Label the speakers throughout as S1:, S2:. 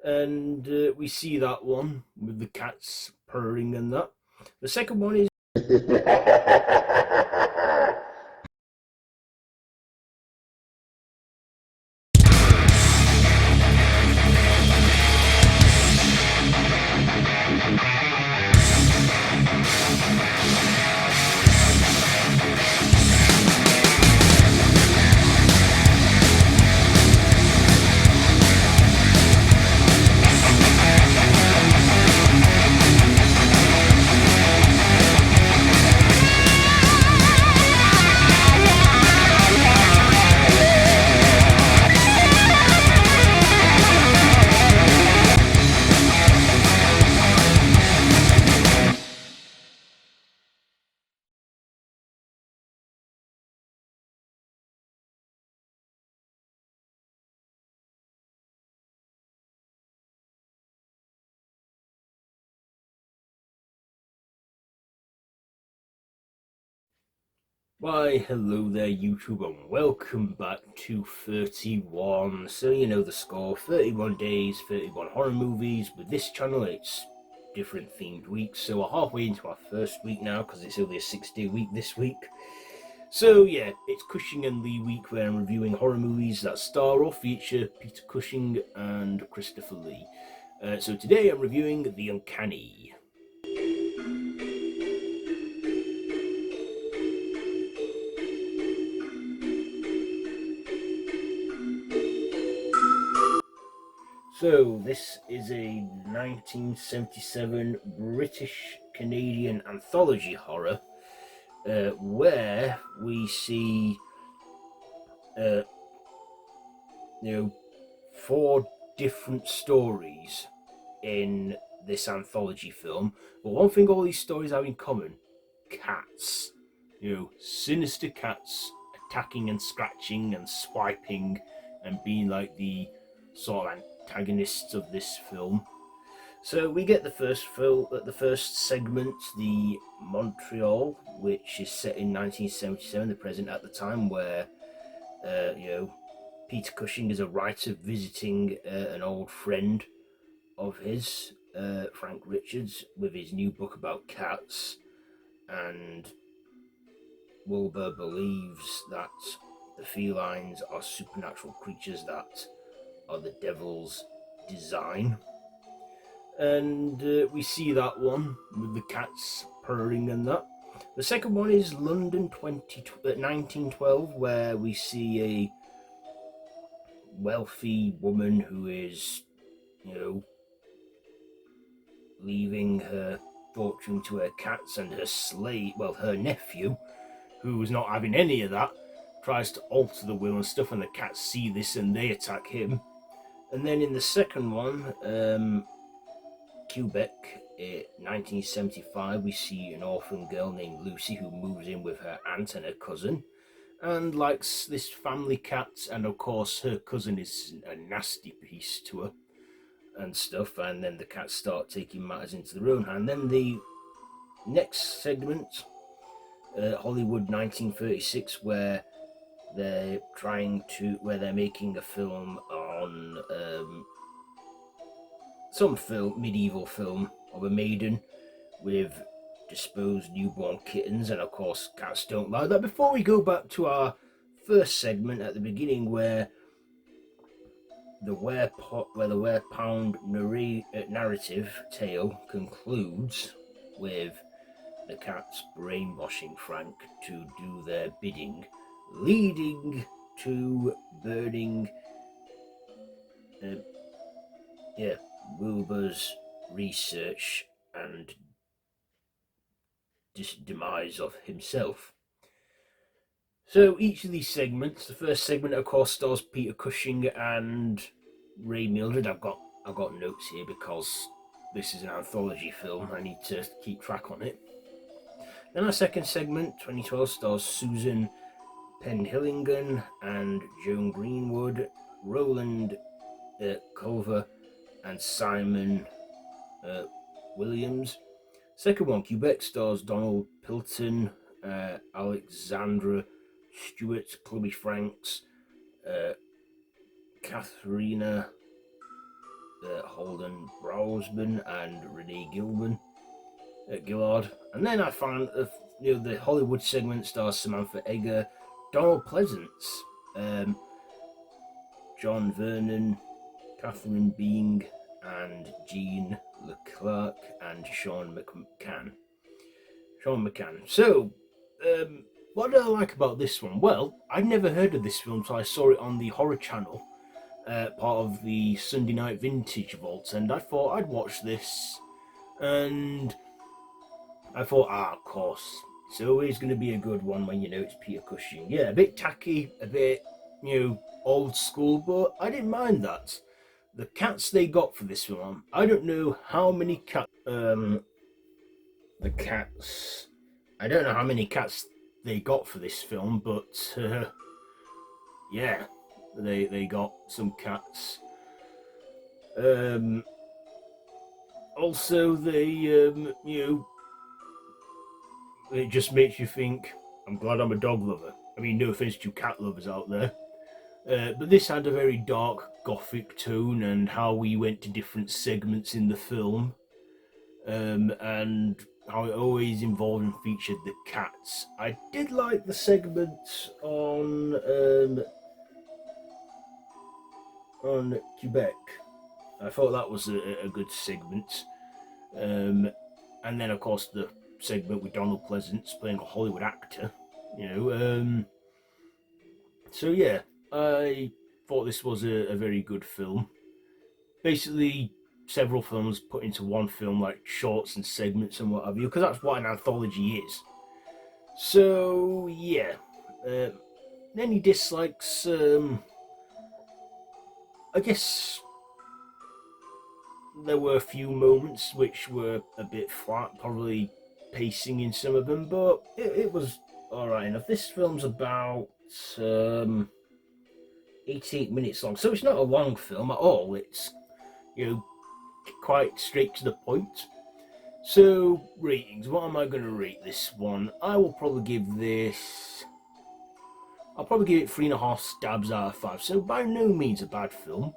S1: and we see that one with the cats purring and that. The second one is why, hello there, YouTube, and welcome back to 31. So, you know the score 31 days, 31 horror movies. With this channel, it's different themed weeks. So, we're halfway into our first week now because it's only a 6-day week this week. So, yeah, it's Cushing and Lee week where I'm reviewing horror movies that star or feature Peter Cushing and Christopher Lee. So, today I'm reviewing The Uncanny. So, this is a 1977 British-Canadian anthology horror where we see, four different stories in this anthology film. But one thing all these stories have in common: cats. Sinister cats attacking and scratching and swiping and being like the sort of antagonists of this film. So we get the first segment, the Montreal, which is set in 1977, the present at the time, where Peter Cushing is a writer visiting an old friend of his, Frank Richards, with his new book about cats, and Wilbur believes that the felines are supernatural creatures that are the devil's design. And we see that one with the cats purring and that. The second one is London 1912, where we see a wealthy woman who is, leaving her fortune to her cats, and her nephew, who is not having any of that, tries to alter the will and stuff, and the cats see this and they attack him. And then in the second one, Quebec, 1975, we see an orphan girl named Lucy who moves in with her aunt and her cousin and likes this family cat, and of course her cousin is a nasty piece to her and stuff, and then the cats start taking matters into their own hand. Then the next segment, Hollywood 1936, where they're making a film on some medieval film of a maiden with disposed newborn kittens, and of course cats don't like that. Before we go back to our first segment at the beginning, where the were-pound narrative tale concludes with the cats brainwashing Frank to do their bidding, leading to burning Wilbur's research and demise of himself. So each of these segments, the first segment of course stars Peter Cushing and Ray Mildred. I've got notes here because this is an anthology film. I need to keep track on it. Then our second segment, 2012, stars Susan Penhillingan and Joan Greenwood, Roland Culver, and Simon Williams. Second one, Quebec, stars Donald Pilton, Alexandra Stewart, Chloe Franks, Katharina Holden Browsman and Renee Gillard. And then I found the Hollywood segment stars Samantha Egger, Donald Pleasance, um, John Vernon, Catherine Being, and Jean Leclerc, and Sean McCann. So, what do I like about this one? Well, I'd never heard of this film, so I saw it on the Horror Channel, part of the Sunday Night Vintage Vault, and I thought I'd watch this, and I thought, of course, it's always going to be a good one when you know it's Peter Cushing. Yeah, a bit tacky, a bit, old school, but I didn't mind that. The cats they got for this film, I don't know how many cats, the cats, I don't know how many cats they got for this film, but yeah, they got some cats. Um, Also, it just makes you think. I'm glad I'm a dog lover. I mean, no offense to cat lovers out there, but this had a very dark gothic tone, and how we went to different segments in the film, and how it always involved and featured the cats. I did like the segment on Quebec. I thought that was a good segment. Um, and then, of course, the segment with Donald Pleasance playing a Hollywood actor. You know, so yeah, I thought this was a very good film. Basically, several films put into one film, like shorts and segments and what have you, because that's what an anthology is. So yeah, uh, any dislikes? I guess there were a few moments which were a bit flat, probably pacing in some of them, but it was all right enough. This film's about 88 minutes long, so it's not a long film at all. It's you know quite straight to the point. So ratings, what am I going to rate this one? I will probably give this. I'll probably give it 3.5 stabs out of 5. So by no means a bad film.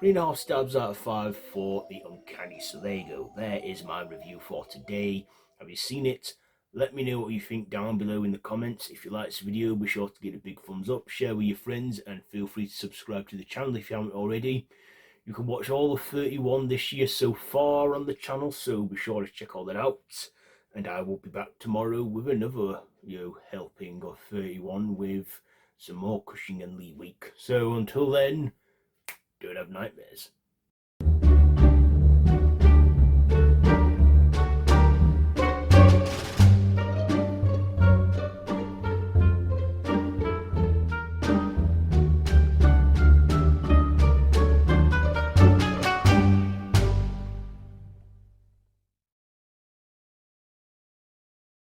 S1: 3.5 stabs out of 5 for the Uncanny. So there you go. There is my review for today. Have you seen it? Let me know what you think down below in the comments. If you like this video, be sure to give it a big thumbs up, share with your friends, and feel free to subscribe to the channel if you haven't already. You can watch all of 31 this year so far on the channel, so be sure to check all that out. And I will be back tomorrow with another, helping of 31 with some more Cushing and Lee week. So until then, don't have nightmares.